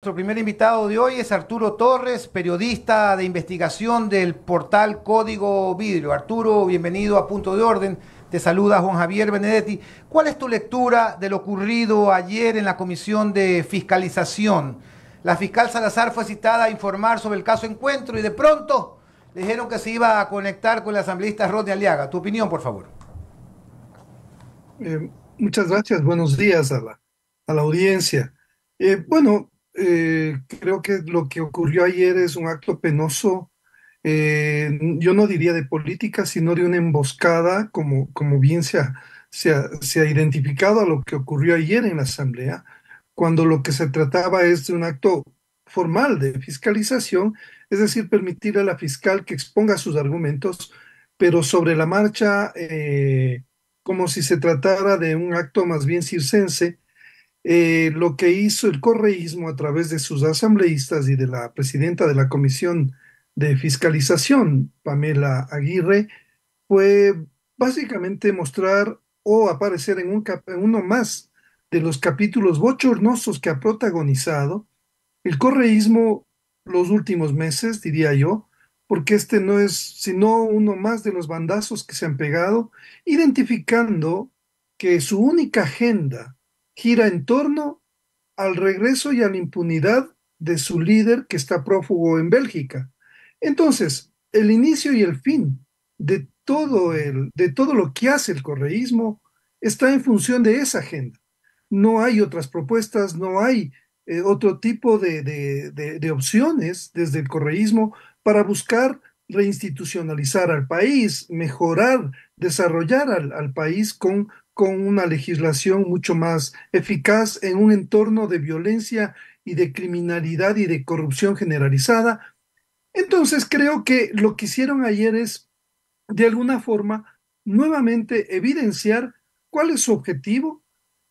Nuestro primer invitado de hoy es Arturo Torres, periodista de investigación del portal Código Vidrio. Arturo, bienvenido a Punto de Orden. Te saluda Juan Javier Benedetti. ¿Cuál es tu lectura de lo ocurrido ayer en la Comisión de Fiscalización? La fiscal Salazar fue citada a informar sobre el caso Encuentro y de pronto le dijeron que se iba a conectar con el asambleísta Rodney Aliaga. Tu opinión, por favor. Muchas gracias, buenos días a la audiencia. Creo que lo que ocurrió ayer es un acto penoso, yo no diría de política, sino de una emboscada, como bien se ha identificado a lo que ocurrió ayer en la Asamblea, cuando lo que se trataba es de un acto formal de fiscalización, es decir, permitirle a la fiscal que exponga sus argumentos, pero sobre la marcha, como si se tratara de un acto más bien circense. Lo que hizo el correísmo a través de sus asambleístas y de la presidenta de la Comisión de Fiscalización, Pamela Aguirre, fue básicamente mostrar o aparecer en uno más de los capítulos bochornosos que ha protagonizado el correísmo los últimos meses, diría yo, porque este no es sino uno más de los bandazos que se han pegado, identificando que su única agenda gira en torno al regreso y a la impunidad de su líder que está prófugo en Bélgica. Entonces, el inicio y el fin de todo lo que hace el correísmo está en función de esa agenda. No hay otras propuestas, no hay otro tipo de opciones desde el correísmo para buscar reinstitucionalizar al país, mejorar, desarrollar al país con una legislación mucho más eficaz en un entorno de violencia y de criminalidad y de corrupción generalizada. Entonces creo que lo que hicieron ayer es, de alguna forma, nuevamente evidenciar cuál es su objetivo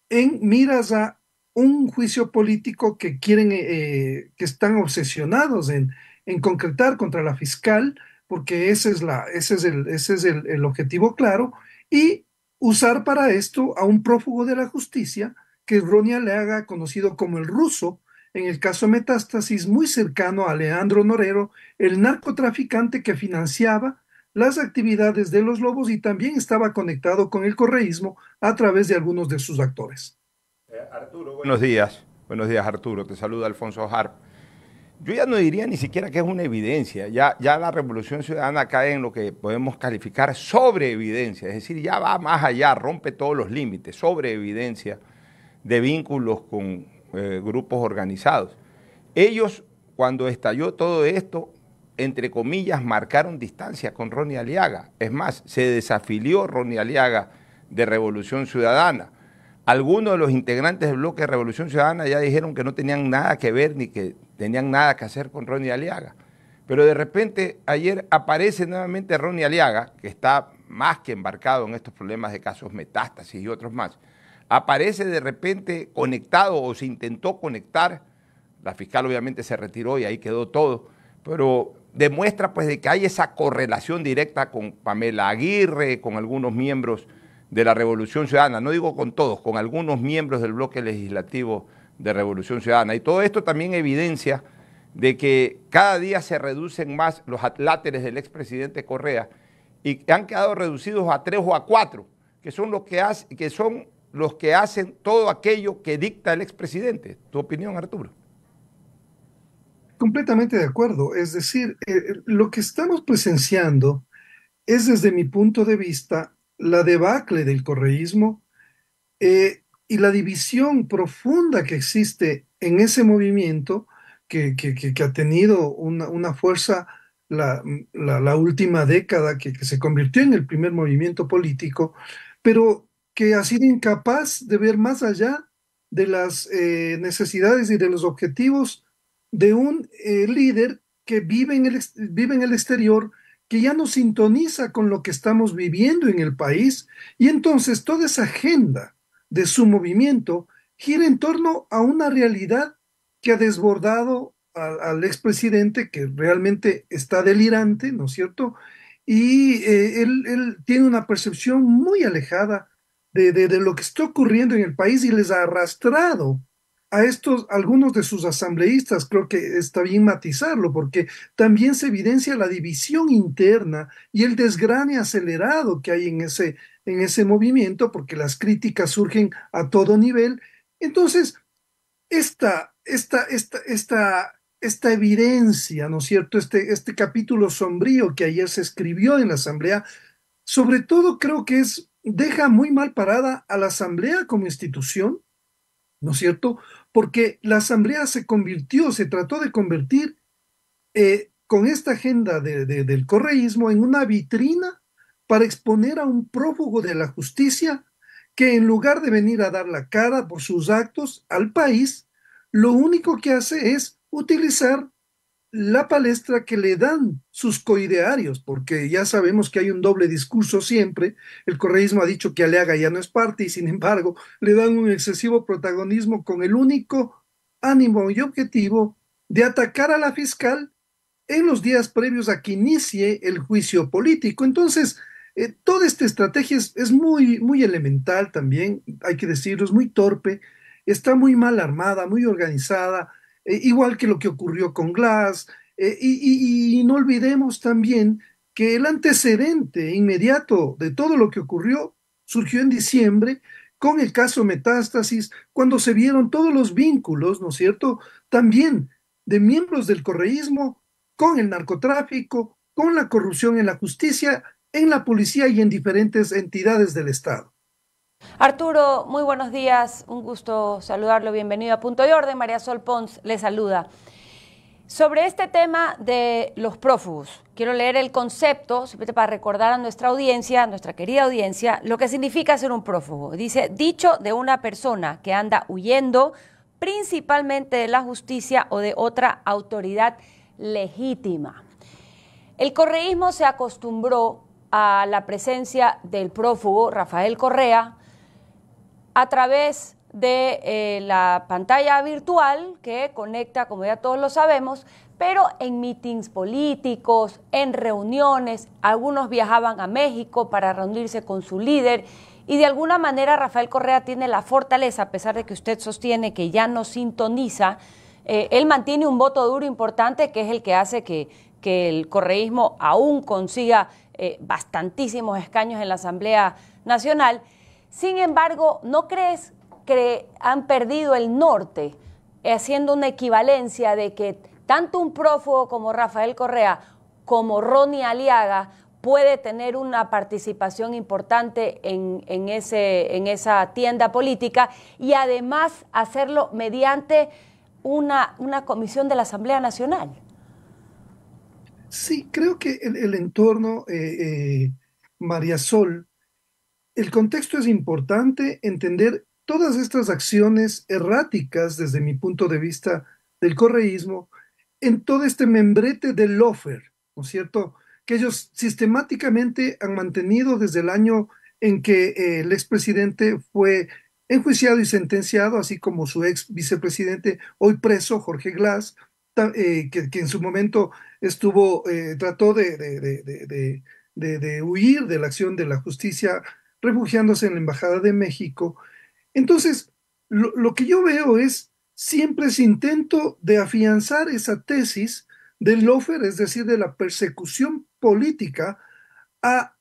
en miras a un juicio político que quieren, que están obsesionados en concretar contra la fiscal, porque ese es el objetivo claro, y usar para esto a un prófugo de la justicia, que es Ronnie Aleaga, conocido como el ruso, en el caso Metástasis, muy cercano a Leandro Norero, el narcotraficante que financiaba las actividades de los Lobos y también estaba conectado con el correísmo a través de algunos de sus actores. Arturo, buenos días Arturo, te saluda Alfonso Harp. Yo ya no diría ni siquiera que es una evidencia, ya la Revolución Ciudadana cae en lo que podemos calificar sobre evidencia, es decir, ya va más allá, rompe todos los límites, sobre evidencia de vínculos con grupos organizados. Ellos, cuando estalló todo esto, entre comillas, marcaron distancia con Ronnie Aliaga. Es más, se desafilió Ronnie Aliaga de Revolución Ciudadana. Algunos de los integrantes del bloque de Revolución Ciudadana ya dijeron que no tenían nada que ver ni que tenían nada que hacer con Ronnie Aliaga. Pero de repente ayer aparece nuevamente Ronnie Aliaga, que está más que embarcado en estos problemas de casos Metástasis y otros más. Aparece de repente conectado o se intentó conectar. La fiscal obviamente se retiró y ahí quedó todo, pero demuestra pues de que hay esa correlación directa con Pamela Aguirre, con algunos miembros de la Revolución Ciudadana, no digo con todos, con algunos miembros del bloque legislativo de Revolución Ciudadana. Y todo esto también evidencia de que cada día se reducen más los atláteres del expresidente Correa y han quedado reducidos a 3 o a 4, que son los que hacen todo aquello que dicta el expresidente. ¿Tu opinión, Arturo? Completamente de acuerdo. Es decir, lo que estamos presenciando es, desde mi punto de vista, la debacle del correísmo, y la división profunda que existe en ese movimiento que ha tenido una fuerza la última década, que se convirtió en el primer movimiento político, pero que ha sido incapaz de ver más allá de las necesidades y de los objetivos de un líder que vive en el exterior, que ya no sintoniza con lo que estamos viviendo en el país, y entonces toda esa agenda de su movimiento gira en torno a una realidad que ha desbordado al expresidente, que realmente está delirante, ¿no es cierto? Y él tiene una percepción muy alejada de lo que está ocurriendo en el país y les ha arrastrado a estos, algunos de sus asambleístas, creo que está bien matizarlo, porque también se evidencia la división interna y el desgrane acelerado que hay en ese movimiento, porque las críticas surgen a todo nivel. Entonces, esta evidencia, ¿no es cierto? Este capítulo sombrío que ayer se escribió en la Asamblea, sobre todo creo que deja muy mal parada a la Asamblea como institución, ¿no es cierto? Porque la Asamblea se trató de convertir con esta agenda del correísmo en una vitrina para exponer a un prófugo de la justicia que en lugar de venir a dar la cara por sus actos al país, lo único que hace es utilizar la palestra que le dan sus coidearios, porque ya sabemos que hay un doble discurso siempre. El correísmo ha dicho que Aliaga ya no es parte y sin embargo le dan un excesivo protagonismo con el único ánimo y objetivo de atacar a la fiscal en los días previos a que inicie el juicio político. Entonces, toda esta estrategia es muy, muy elemental también, hay que decirlo, es muy torpe, está muy mal armada, muy organizada, igual que lo que ocurrió con Glass, y no olvidemos también que el antecedente inmediato de todo lo que ocurrió surgió en diciembre con el caso Metástasis, cuando se vieron todos los vínculos, ¿no es cierto?, también de miembros del correísmo con el narcotráfico, con la corrupción en la justicia, en la policía y en diferentes entidades del Estado. Arturo, muy buenos días, un gusto saludarlo, bienvenido a Punto de Orden. María Sol Pons le saluda. Sobre este tema de los prófugos, quiero leer el concepto, simplemente para recordar a nuestra audiencia, a nuestra querida audiencia, lo que significa ser un prófugo. Dice, dicho de una persona que anda huyendo principalmente de la justicia o de otra autoridad legítima. El correísmo se acostumbró a la presencia del prófugo Rafael Correa a través de la pantalla virtual que conecta, como ya todos lo sabemos, pero en mítines políticos, en reuniones, algunos viajaban a México para reunirse con su líder y de alguna manera Rafael Correa tiene la fortaleza, a pesar de que usted sostiene que ya no sintoniza, él mantiene un voto duro importante que es el que hace que el correísmo aún consiga bastantísimos escaños en la Asamblea Nacional. Sin embargo, ¿no crees que han perdido el norte, haciendo una equivalencia de que tanto un prófugo como Rafael Correa como Ronnie Aliaga puede tener una participación importante en esa tienda política y además hacerlo mediante una comisión de la Asamblea Nacional? Sí, creo que el entorno, María Sol, el contexto es importante, entender todas estas acciones erráticas desde mi punto de vista del correísmo en todo este membrete del lawfare, ¿no es cierto?, que ellos sistemáticamente han mantenido desde el año en que el expresidente fue enjuiciado y sentenciado, así como su ex vicepresidente, hoy preso, Jorge Glass, que en su momento trató de huir de la acción de la justicia, refugiándose en la Embajada de México. Entonces, lo que yo veo es siempre ese intento de afianzar esa tesis del lawfare, es decir, de la persecución política a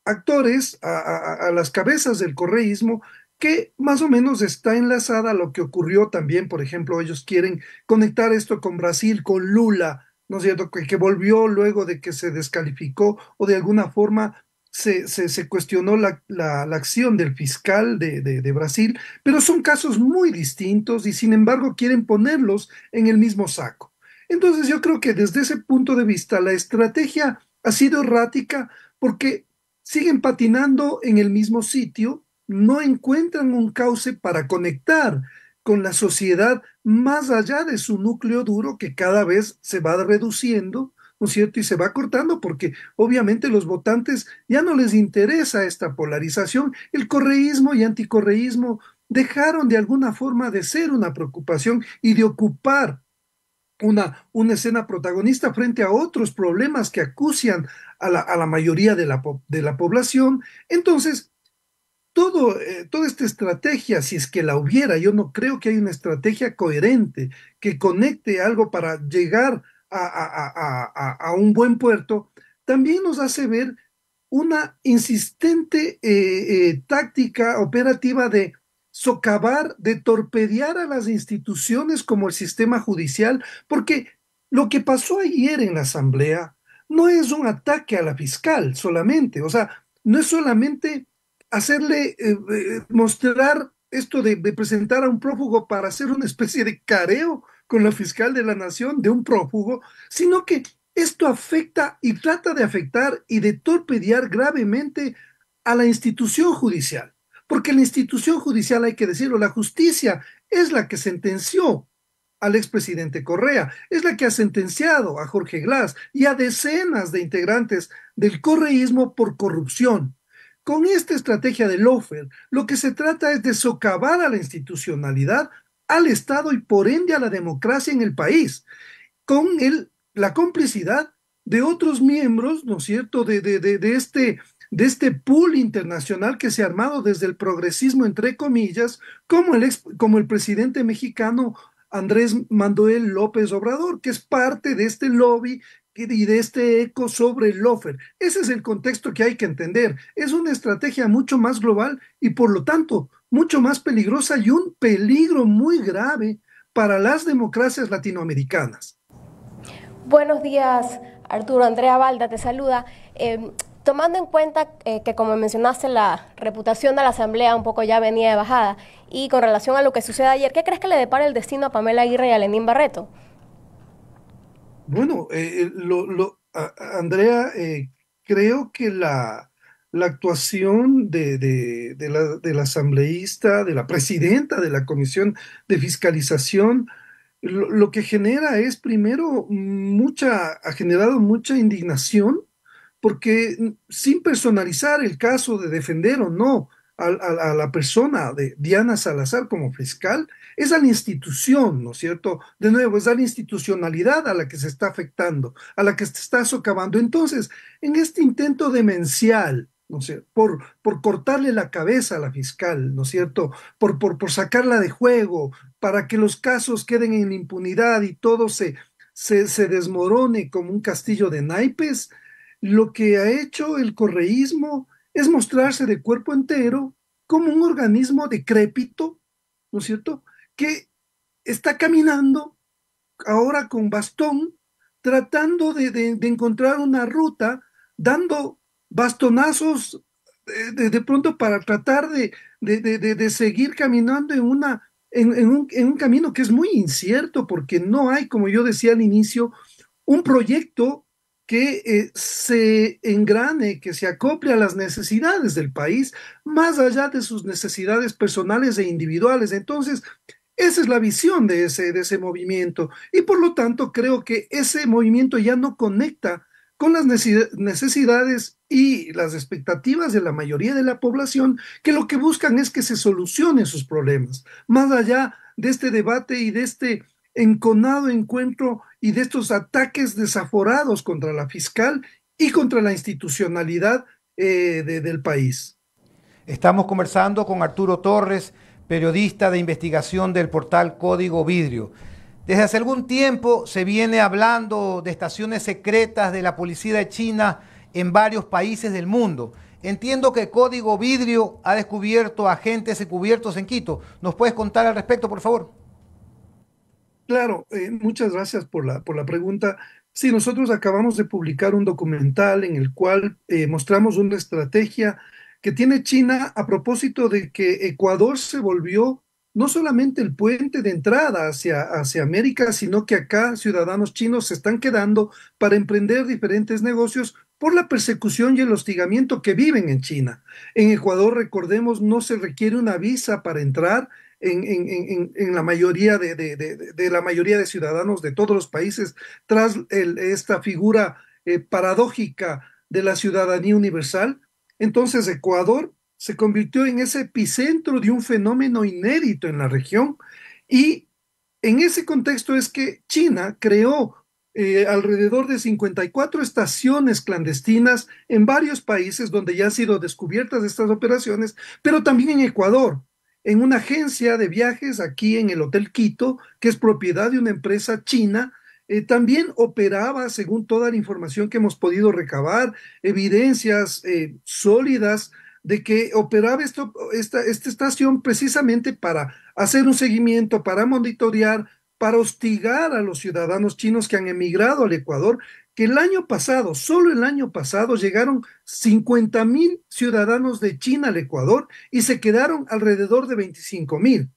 actores, a las cabezas del correísmo, que más o menos está enlazada a lo que ocurrió también. Por ejemplo, ellos quieren conectar esto con Brasil, con Lula, ¿no es cierto?, que volvió luego de que se descalificó o de alguna forma se cuestionó la acción del fiscal de Brasil, pero son casos muy distintos y sin embargo quieren ponerlos en el mismo saco. Entonces yo creo que desde ese punto de vista la estrategia ha sido errática porque siguen patinando en el mismo sitio, no encuentran un cauce para conectar con la sociedad más allá de su núcleo duro que cada vez se va reduciendo, ¿no es cierto? Y se va cortando porque obviamente los votantes ya no les interesa esta polarización. El correísmo y anticorreísmo dejaron de alguna forma de ser una preocupación y de ocupar una escena protagonista frente a otros problemas que acucian a la mayoría de la población. Entonces, toda esta estrategia, si es que la hubiera, yo no creo que hay una estrategia coherente que conecte algo para llegar a un buen puerto, también nos hace ver una insistente táctica operativa de socavar, de torpedear a las instituciones como el sistema judicial, porque lo que pasó ayer en la Asamblea no es un ataque a la fiscal solamente, o sea, no es solamente hacerle mostrar esto de presentar a un prófugo para hacer una especie de careo con la fiscal de la nación de un prófugo, sino que esto afecta y trata de afectar y de torpedear gravemente a la institución judicial, porque la institución judicial, hay que decirlo, la justicia es la que sentenció al expresidente Correa, es la que ha sentenciado a Jorge Glass y a decenas de integrantes del correísmo por corrupción. Con esta estrategia de lawfare, lo que se trata es de socavar a la institucionalidad, al Estado y por ende a la democracia en el país, con la complicidad de otros miembros, ¿no es cierto?, de este pool internacional que se ha armado desde el progresismo, entre comillas, como el presidente mexicano Andrés Manuel López Obrador, que es parte de este lobby y de este eco sobre el lawfare. Ese es el contexto que hay que entender. Es una estrategia mucho más global y por lo tanto mucho más peligrosa y un peligro muy grave para las democracias latinoamericanas. Buenos días, Arturo. Andrea Balda te saluda. Tomando en cuenta que, como mencionaste, la reputación de la Asamblea un poco ya venía de bajada, y con relación a lo que sucede ayer, ¿qué crees que le depara el destino a Pamela Aguirre y a Lenín Barreto? Bueno, Andrea, creo que la actuación de la asambleísta, de la presidenta de la Comisión de Fiscalización, lo que genera es primero ha generado mucha indignación porque sin personalizar el caso de defender o no a la persona de Diana Salazar como fiscal, es a la institución, ¿no es cierto? De nuevo, es a la institucionalidad a la que se está afectando, a la que se está socavando. Entonces, en este intento demencial, ¿no sé, por cortarle la cabeza a la fiscal, ¿no es cierto? Por sacarla de juego, para que los casos queden en impunidad y todo se desmorone como un castillo de naipes, lo que ha hecho el correísmo es mostrarse de cuerpo entero como un organismo decrépito, ¿no es cierto?, que está caminando ahora con bastón, tratando de encontrar una ruta, dando bastonazos de pronto para tratar de seguir caminando en un camino que es muy incierto, porque no hay, como yo decía al inicio, un proyecto que se engrane, que se acople a las necesidades del país, más allá de sus necesidades personales e individuales. Entonces, esa es la visión de ese movimiento y por lo tanto creo que ese movimiento ya no conecta con las necesidades y las expectativas de la mayoría de la población, que lo que buscan es que se solucionen sus problemas, más allá de este debate y de este enconado encuentro y de estos ataques desaforados contra la fiscal y contra la institucionalidad del país. Estamos conversando con Arturo Torres, periodista de investigación del portal Código Vidrio. Desde hace algún tiempo se viene hablando de estaciones secretas de la policía de China en varios países del mundo. Entiendo que Código Vidrio ha descubierto agentes encubiertos en Quito. ¿Nos puedes contar al respecto, por favor? Claro, muchas gracias por la pregunta. Sí, nosotros acabamos de publicar un documental en el cual mostramos una estrategia que tiene China a propósito de que Ecuador se volvió no solamente el puente de entrada hacia América, sino que acá ciudadanos chinos se están quedando para emprender diferentes negocios por la persecución y el hostigamiento que viven en China. En Ecuador, recordemos, no se requiere una visa para entrar en la mayoría de la mayoría de ciudadanos de todos los países, tras esta figura paradójica de la ciudadanía universal. Entonces Ecuador se convirtió en ese epicentro de un fenómeno inédito en la región y en ese contexto es que China creó alrededor de 54 estaciones clandestinas en varios países donde ya han sido descubiertas estas operaciones, pero también en Ecuador, en una agencia de viajes aquí en el Hotel Quito, que es propiedad de una empresa china. También operaba, según toda la información que hemos podido recabar, evidencias sólidas de que operaba esta estación precisamente para hacer un seguimiento, para monitorear, para hostigar a los ciudadanos chinos que han emigrado al Ecuador, que el año pasado, solo el año pasado, llegaron 50.000 ciudadanos de China al Ecuador y se quedaron alrededor de 25.000.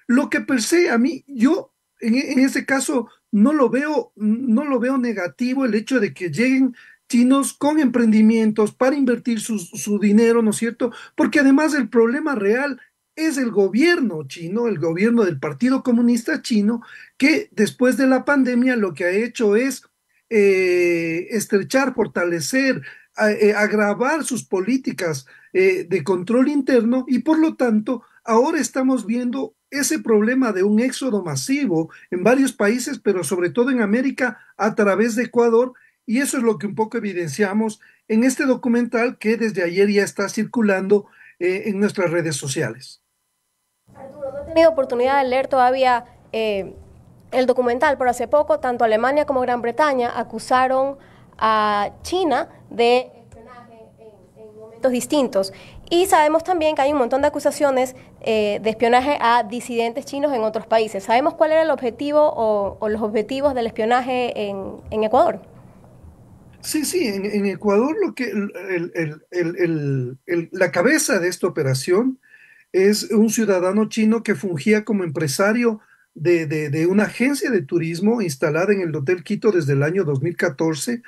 Lo que per se a mí, yo en ese caso no lo veo negativo el hecho de que lleguen chinos con emprendimientos para invertir su dinero, ¿no es cierto? Porque además el problema real es el gobierno chino, el gobierno del Partido Comunista Chino, que después de la pandemia lo que ha hecho es estrechar, fortalecer, agravar sus políticas de control interno y por lo tanto ahora estamos viendo ese problema de un éxodo masivo en varios países, pero sobre todo en América a través de Ecuador, y eso es lo que un poco evidenciamos en este documental que desde ayer ya está circulando en nuestras redes sociales. Arturo, no he tenido oportunidad de leer todavía el documental, pero hace poco tanto Alemania como Gran Bretaña acusaron a China de espionaje en momentos distintos. Y sabemos también que hay un montón de acusaciones de espionaje a disidentes chinos en otros países. ¿Sabemos cuál era el objetivo o los objetivos del espionaje en Ecuador? Sí, en Ecuador la cabeza de esta operación es un ciudadano chino que fungía como empresario de una agencia de turismo instalada en el Hotel Quito desde el año 2014,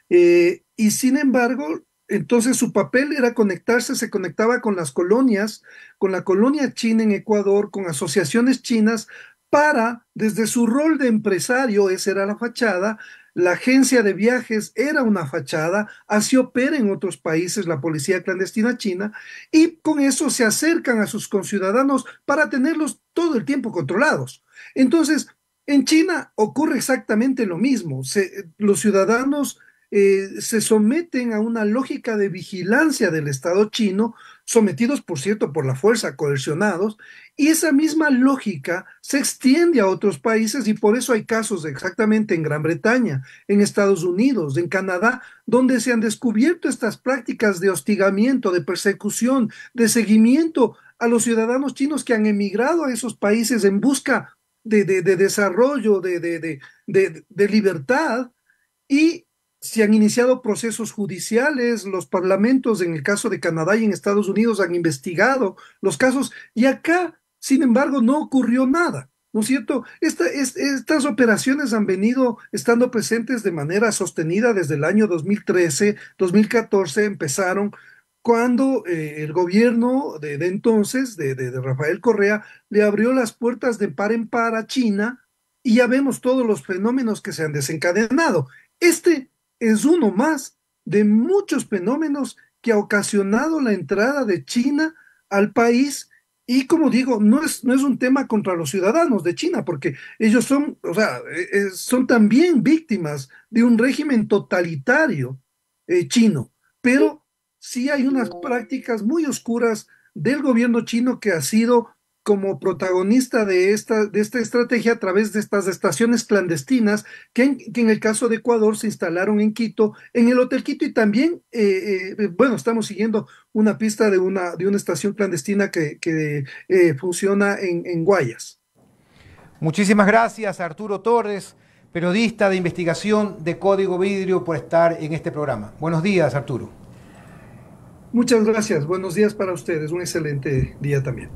y sin embargo, entonces su papel era se conectaba con las colonias, con la colonia china en Ecuador, con asociaciones chinas, para, desde su rol de empresario, esa era la fachada. La agencia de viajes era una fachada, así opera en otros países la policía clandestina china, y con eso se acercan a sus conciudadanos para tenerlos todo el tiempo controlados. Entonces, en China ocurre exactamente lo mismo. Los ciudadanos se someten a una lógica de vigilancia del Estado chino, sometidos, por cierto, por la fuerza, coercionados, y esa misma lógica se extiende a otros países y por eso hay casos exactamente en Gran Bretaña, en Estados Unidos, en Canadá, donde se han descubierto estas prácticas de hostigamiento, de persecución, de seguimiento a los ciudadanos chinos que han emigrado a esos países en busca de desarrollo, de libertad, y se han iniciado procesos judiciales, los parlamentos en el caso de Canadá y en Estados Unidos han investigado los casos y acá, sin embargo, no ocurrió nada, ¿no es cierto? Estas operaciones han venido estando presentes de manera sostenida desde el año 2013, 2014, empezaron cuando el gobierno de entonces, de Rafael Correa, le abrió las puertas de par en par a China y ya vemos todos los fenómenos que se han desencadenado. Este es uno más de muchos fenómenos que ha ocasionado la entrada de China al país y como digo, no es un tema contra los ciudadanos de China, porque ellos son, o sea, son también víctimas de un régimen totalitario chino, pero sí hay unas prácticas muy oscuras del gobierno chino que ha sido como protagonista de esta estrategia a través de estas estaciones clandestinas que en el caso de Ecuador se instalaron en Quito, en el Hotel Quito y también, bueno, estamos siguiendo una pista de una estación clandestina que funciona en Guayas. Muchísimas gracias, Arturo Torres, periodista de investigación de Código Vidrio, por estar en este programa. Buenos días, Arturo. Muchas gracias, buenos días para ustedes, un excelente día también.